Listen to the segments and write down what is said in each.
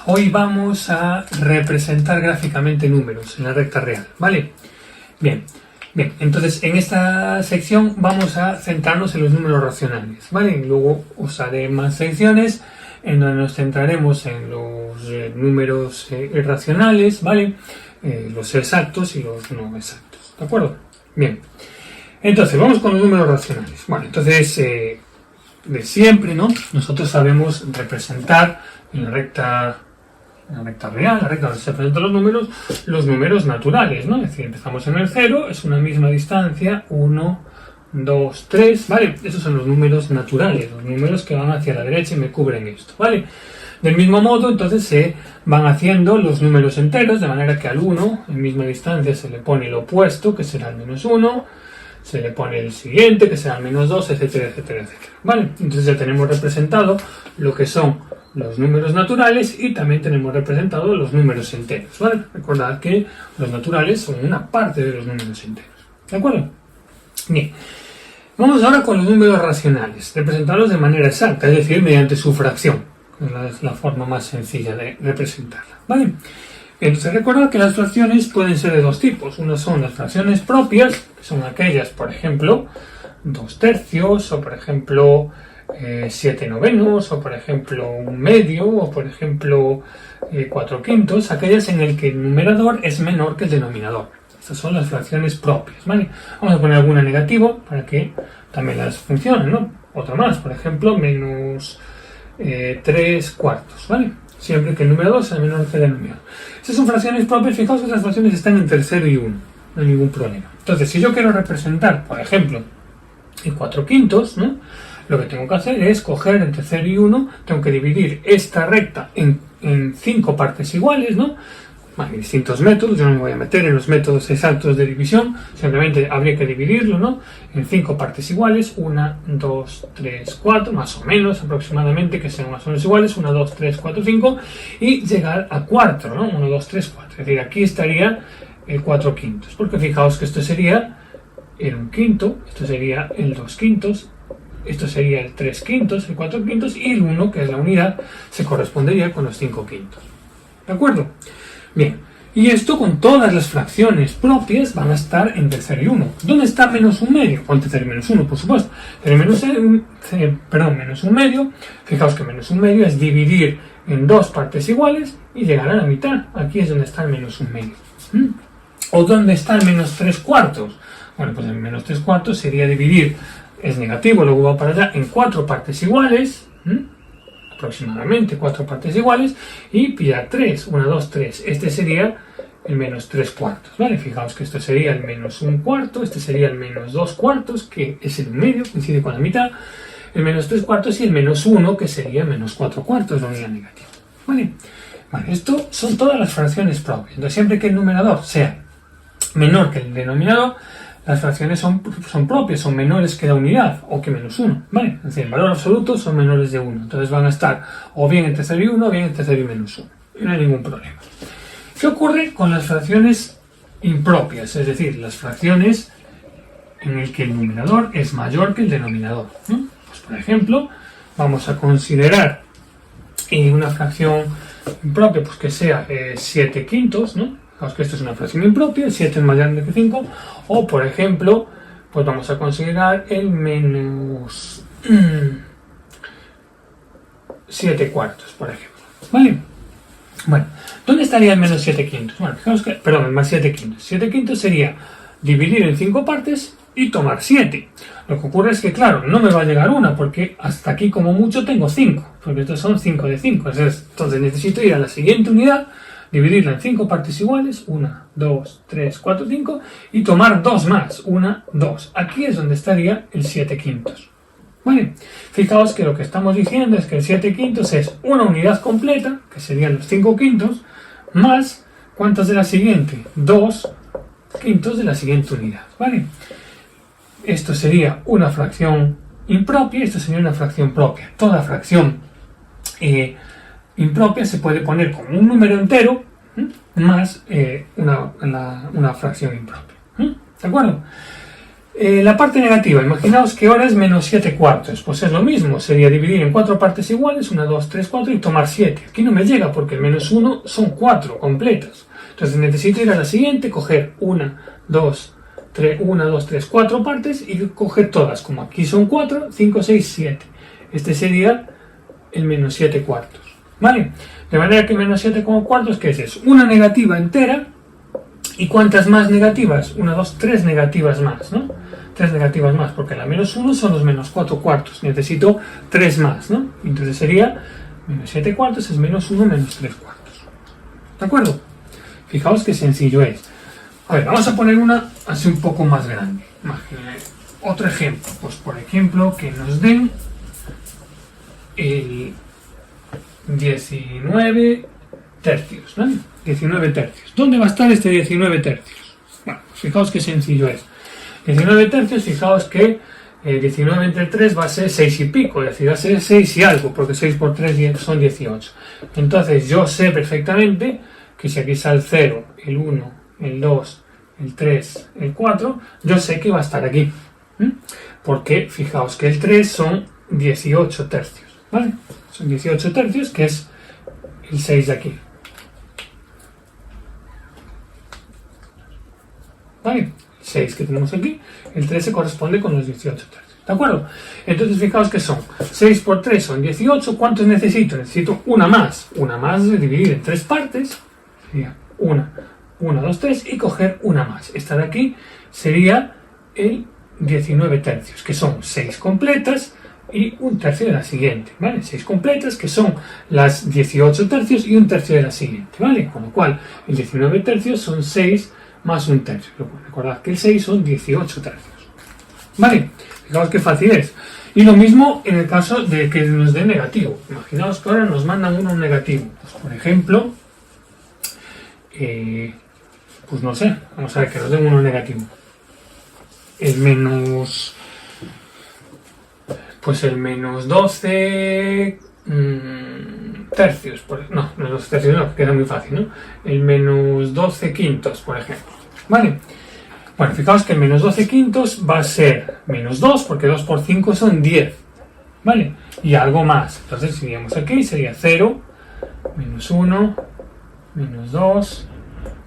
Hoy vamos a representar gráficamente números en la recta real, ¿vale? Bien, entonces en esta sección vamos a centrarnos en los números racionales, ¿vale? Luego os haré más secciones en donde nos centraremos en los números irracionales, ¿vale? Los exactos y los no exactos, ¿de acuerdo? Bien, entonces vamos con los números racionales. Bueno, entonces de siempre, ¿no? Nosotros sabemos representar en la recta real, la recta donde se representan los números naturales, ¿no? Es decir, empezamos en el 0, es una misma distancia, 1, 2, 3, ¿vale? Esos son los números naturales, los números que van hacia la derecha y me cubren esto, ¿vale? Del mismo modo, entonces se van haciendo los números enteros, de manera que al 1, en misma distancia, se le pone el opuesto, que será el menos 1, se le pone el siguiente, que será el menos 2, etcétera, etcétera, etcétera, ¿vale? Entonces ya tenemos representado lo que son los números naturales y también tenemos representado los números enteros, ¿vale? Recordad que los naturales son una parte de los números enteros, ¿de acuerdo? Bien, vamos ahora con los números racionales, representarlos de manera exacta, es decir, mediante su fracción, que es la forma más sencilla de representarla, ¿vale? Entonces recordad que las fracciones pueden ser de dos tipos. Unas son las fracciones propias, que son aquellas, por ejemplo, 2 tercios, o por ejemplo 7 novenos, o por ejemplo 1 medio, o por ejemplo 4 quintos, aquellas en el que el numerador es menor que el denominador. Estas son las fracciones propias, ¿vale? Vamos a poner alguna negativo para que también las funcionen, ¿no? Otra más, por ejemplo, menos 3 cuartos, ¿vale? Siempre que el numerador sea menor que el denominador. Estas son fracciones propias, fijaos que las fracciones están entre 0 y 1, no hay ningún problema. Entonces, si yo quiero representar, por ejemplo, el 4 quintos, ¿no? Lo que tengo que hacer es coger entre 0 y 1, tengo que dividir esta recta en 5 partes iguales, ¿no? Hay distintos métodos, yo no me voy a meter en los métodos exactos de división, simplemente habría que dividirlo, ¿no? En 5 partes iguales, 1, 2, 3, 4, más o menos aproximadamente, que sean más o menos iguales, 1, 2, 3, 4, 5, y llegar a 4, ¿no? 1, 2, 3, 4, es decir, aquí estaría el 4 quintos, porque fijaos que esto sería el 1 quinto, esto sería el 2 quintos, esto sería el 3 quintos, el 4 quintos, y el 1, que es la unidad, se correspondería con los 5 quintos, ¿de acuerdo? Bien, y esto con todas las fracciones propias van a estar entre 0 y 1. ¿Dónde está menos 1 medio? O entre 0 y menos 1, por supuesto. Menos 1 medio, fijaos que menos 1 medio es dividir en 2 partes iguales y llegar a la mitad. Aquí es donde está el menos 1 medio. ¿O dónde está el menos 3 cuartos? Bueno, pues el menos 3 cuartos sería dividir, es negativo, luego va para allá, en 4 partes iguales, aproximadamente 4 partes iguales, y pillar 3, 1, 2, 3, este sería el menos 3 cuartos, ¿vale? Fijaos que esto sería el menos 1 cuarto, este sería el menos 2 cuartos, que es el medio, coincide con la mitad, el menos 3 cuartos y el menos 1, que sería menos 4 cuartos, la unidad negativa, ¿vale? Vale, esto son todas las fracciones propias, entonces siempre que el numerador sea menor que el denominador, las fracciones son propias, son menores que la unidad, o que menos 1, ¿vale? Es decir, en valor absoluto son menores de 1, entonces van a estar o bien entre 0 y 1, o bien entre 0 y menos 1, y no hay ningún problema. ¿Qué ocurre con las fracciones impropias? Es decir, las fracciones en las que el numerador es mayor que el denominador, ¿no? Pues por ejemplo, vamos a considerar una fracción impropia, pues que sea 7 quintos, ¿no? Fijaos que esto es una fracción impropia, el 7 es más grande que 5, o por ejemplo, pues vamos a considerar el menos 7 cuartos, por ejemplo, ¿vale? Bueno, ¿dónde estaría el menos 7 quintos? Bueno, fijaos que, perdón, el más 7 quintos. 7 quintos sería dividir en 5 partes y tomar 7. Lo que ocurre es que, claro, no me va a llegar una, porque hasta aquí como mucho tengo 5, porque estos son 5 de 5, entonces necesito ir a la siguiente unidad, dividirla en 5 partes iguales, 1, 2, 3, 4, 5, y tomar 2 más, 1, 2. Aquí es donde estaría el 7 quintos. ¿Vale? Fijaos que lo que estamos diciendo es que el 7 quintos es una unidad completa, que serían los 5 quintos, más, ¿cuántos de la siguiente? 2 quintos de la siguiente unidad, ¿vale? Esto sería una fracción impropia, esto sería una fracción propia. Toda fracción impropia se puede poner como un número entero más una fracción impropia. ¿De acuerdo? La parte negativa, imaginaos que ahora es menos 7 cuartos, pues es lo mismo, sería dividir en 4 partes iguales, 1, 2, 3, 4 y tomar 7. Aquí no me llega porque el menos 1 son 4 completas. Entonces necesito ir a la siguiente, coger 1, 2, 3, 4 partes y coger todas, como aquí son 4, 5, 6, 7. Este sería el menos 7 cuartos, ¿vale? De manera que menos 7 cuartos, ¿qué es eso? Una negativa entera. ¿Y cuántas más negativas? 1, 2, 3 negativas más, ¿no? 3 negativas más, porque la menos 1 son los menos 4 cuartos. Necesito 3 más, ¿no? Entonces sería menos 7 cuartos es menos 1 menos 3 cuartos. ¿De acuerdo? Fijaos qué sencillo es. A ver, vamos a poner una así un poco más grande. Otro ejemplo. Pues por ejemplo, que nos den el 19 tercios, ¿no? 19 tercios. ¿Dónde va a estar este 19 tercios? Bueno, pues fijaos qué sencillo es. 19 tercios, fijaos que 19 entre 3 va a ser 6 y pico, es decir, va a ser 6 y algo, porque 6 por 3 son 18. Entonces yo sé perfectamente que si aquí está el 0, el 1, el 2, el 3, el 4, yo sé que va a estar aquí. Porque fijaos que el 3 son 18 tercios, ¿vale? Son 18 tercios, que es el 6 de aquí. ¿Vale? 6 que tenemos aquí, el 3 se corresponde con los 18 tercios. ¿De acuerdo? Entonces fijaos que son 6 por 3 son 18. ¿Cuántos necesito? Necesito una más de dividir en 3 partes. Sería 1, 2, 3 y coger una más. Esta de aquí sería el 19 tercios, que son 6 completas y un tercio de la siguiente, ¿vale? 6 completas, que son las 18 tercios y un tercio de la siguiente, ¿vale? Con lo cual, el 19 tercios son 6 más un tercio. Recordad que el 6 son 18 tercios. ¿Vale? Fijaos qué fácil es. Y lo mismo en el caso de que nos dé negativo. Imaginaos que ahora nos mandan uno negativo. Pues, por ejemplo, pues no sé, vamos a ver que nos den uno negativo. El menos... Pues el menos 12 tercios, no, menos tercios no, queda muy fácil, ¿no? El menos 12 quintos, por ejemplo, ¿vale? Bueno, fijaos que el menos 12 quintos va a ser menos 2, porque 2 por 5 son 10, ¿vale? Y algo más, entonces si iríamos aquí, sería 0, menos 1, menos 2,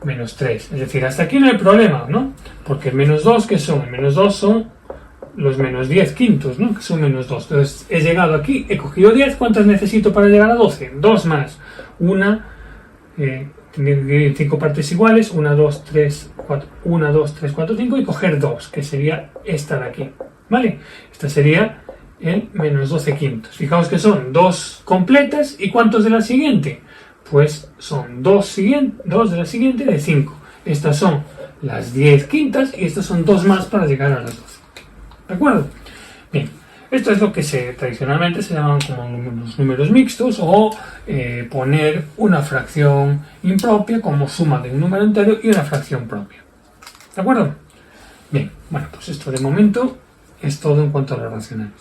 menos 3, es decir, hasta aquí no hay problema, ¿no? Porque el menos 2, ¿qué son? El menos 2 son los menos 10 quintos, ¿no? Que son menos 2. Entonces he llegado aquí, he cogido 10. ¿Cuántas necesito para llegar a 12? 2 más. Una, tendría que dividir en 5 partes iguales. 1, 2, 3, 4. 1, 2, 3, 4, 5. Y coger 2, que sería esta de aquí. ¿Vale? Esta sería el menos 12 quintos. Fijaos que son 2 completas. ¿Y cuántos de la siguiente? Pues son 2 de la siguiente de 5. Estas son las 10 quintas y estas son 2 más para llegar a las 12. ¿De acuerdo? Bien, esto es lo que tradicionalmente se llaman como los números mixtos o poner una fracción impropia como suma de un número entero y una fracción propia. ¿De acuerdo? Bien, bueno, pues esto de momento es todo en cuanto a los racionales.